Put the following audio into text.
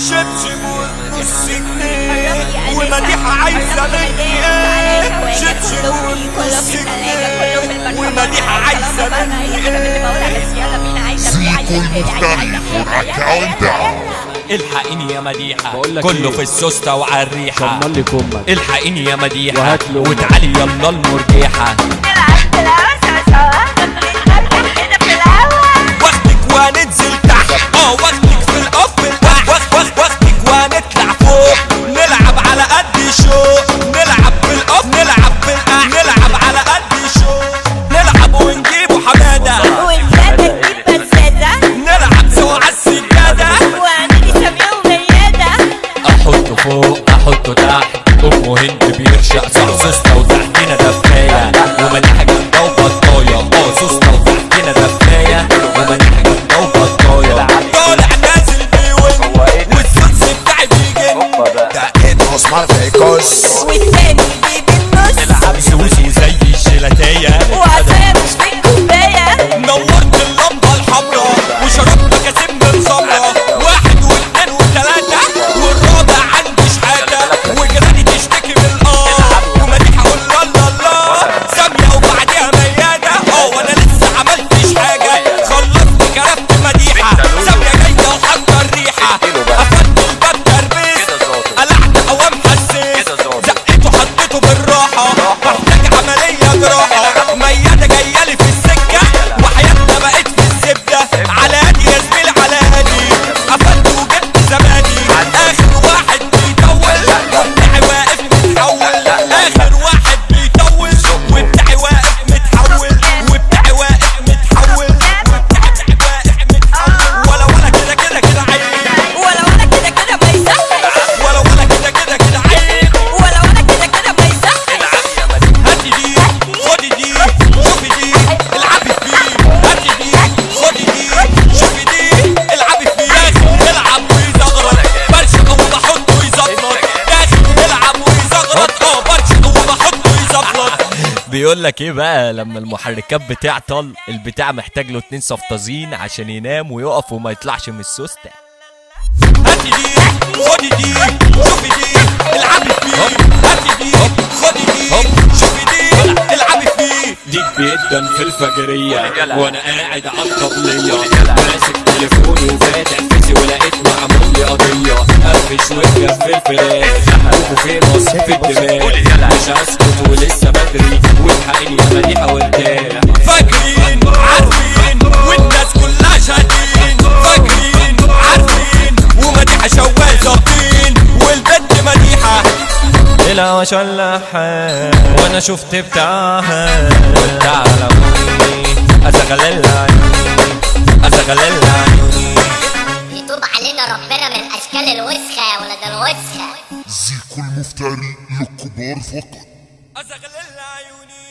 شبشب ونص جنيه ومديحة عايزة مني ايه؟ شبشب ونص جنيه ومديحة عايزة مني ايه؟ زيكو المفتري والأكاونت. الحقيني يا مديحة كله في السوستة وعالريحة. شمال لي كمك الحقيني يا مديحة وهات له وتعالي يلا المرجيحة. واخدك وننزل تحت واخدك في القبل واخدك ونطلع فوق نلعب على قد شوق نلعب في القبل نلعب في القاع نلعب على قد شوق نلعب ونجيبوا حمادة والزادة تجيب بزازة نلعب سوا عالسجادة وعندي سمية وميادة. احطه فوق احطه تحت امه هند بيرشق سوسته وتحتنا دفايه ومديحة جامده وبطايه سوسته وتحتنا دفايه ومديحة جامده وبطايه طالع نازل بيون والسوس بتاعي بيجن دقيت مسمار في الكوس والتاني يجيب النص سوسي زي الجيلاتيه وعصايا مش في الكوباية. نورت اللمبه الحمراء وشربت كاسين من خمره واحد واثنين وثلاثه والرابع عندي شحاته وجيراني تشتكي من ومديحة اقول لا لا ساميه وبعديها مياده وانا لسه عملتش حاجه خلصت كرفت مديحه ساميه جايه وحاطه الريحه قفلت الباب تربيس قلعت قوام حسيس زقيته حطيته بالراحه محتاج عمليه جراحه مياده جايه لي في السكه وحياتنا بقت في الزبده على هادي يا زميلي على هادي قفلت وجبت زبادي اخر واحد بيطول وبتاعي واقف متحول اخر واحد بيطول وبتاعي واقف متحول وبتاعي واقف متحول وبتاعي واقف متحول ولا كده كده كده عيب ولا كده كده ما يصحش ولا كده كده كده عيب ولا كده كده ما يصحش. هاتي دي خدي دي شوفي دي العبي فيه هاتي دي خدي دي شوفي دي العبي فيه داخل يلعب ويزغرط برشق وبحطه ويزغرط داخل يلعب ويزغرط برشق وبحطه ويزغرط. بيقول لك ايه بقى لما المحركات بتعطل البتاع محتاج له 2 صفتازين عشان ينام ويقف وما يطلعش من السوسته. هاتي دي خدي دي شوفي دي العبي فيه هاتي دي خدي دي شوفي دي العبي فيه. ديك بيدن في الفجرية وانا قاعد على الطبلية ماسك تليفوني وفاتح فيسي ولقيت معمول لي قضية قفش وجه في الفراخ وفيموس في الدماغ مش هسكت ولسه بدري والحقيني يا مديحة وارتاح. فاكرين عارفين والناس كلها شاهدين فاكرين عارفين ومديحة شواذ ظابطين والبنت مديحة الهوا شلحها وانا شفت بتاعها وتعالى عيوني ازغلل عيوني ازغلل عيوني يتوب علينا ربنا من اشكال الوسخه يا ولد الوسخه. زيكو المفتري للكبار فقط. ازغلل عيوني.